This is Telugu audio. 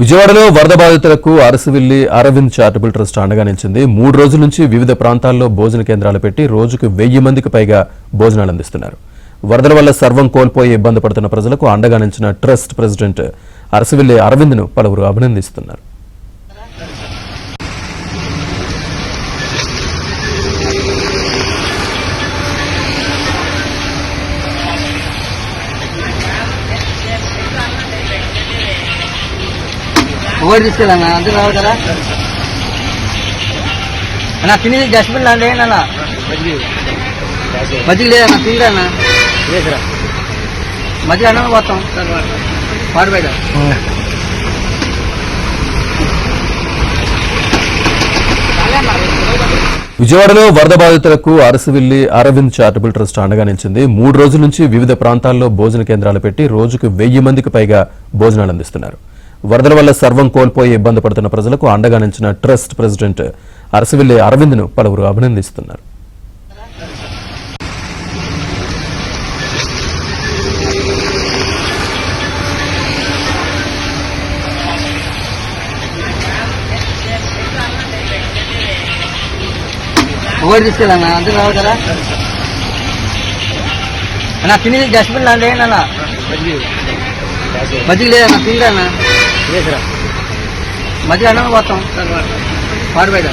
విజయవాడలో వరద బాధితులకు అరసవిల్లి అరవింద్ చారిటబుల్ ట్రస్ట్ అండగా నిలిచింది. 3 రోజుల నుంచి వివిధ ప్రాంతాల్లో భోజన కేంద్రాలు పెట్టి రోజుకు 1000 మందికి పైగా భోజనాలు అందిస్తున్నారు. వరదల వల్ల సర్వం కోల్పోయి ఇబ్బంది పడుతున్న ప్రజలకు అండగా నిలిచిన ట్రస్ట్ ప్రెసిడెంట్ అరసవిల్లి అరవింద్ను పలువురు అభినందిస్తున్నారు. ఓడి తీసుకెళ్ళన్నా అంతే రావాలి కదా అన్న తిని డస్ట్బిన్ లాంటి అన్న మజ్జిగ లేదన్న తిందన్న లేదురా మజ్జిగ అన్న పోతాం పాడు బయట విజయవాడలో వరద బాధితులకు అరసవిల్లి అరవింద్ చారిటబుల్ ట్రస్ట్ అండగా నిలిచింది. 3 రోజుల నుంచి వివిధ ప్రాంతాల్లో భోజన కేంద్రాలు పెట్టి రోజుకు 1000 మందికి పైగా భోజనాలు అందిస్తున్నారు. వరదల వల్ల సర్వం కోల్పోయి ఇబ్బంది పడుతున్న ప్రజలకు అండగా నిలిచిన ట్రస్ట్ ప్రెసిడెంట్ అరసవిల్లి అరవింద్ను పలువురు అభినందిస్తున్నారు. ఓడి తీసుకెళ్ళన్నా అంతే రావాలి కదా అన్న తిని డస్ట్బిన్ లాంటి అన్న మజ్జిగ లేదన్న తిందన్న లేదురా మజ్జిగ అన్న పోతాం పాడు బయట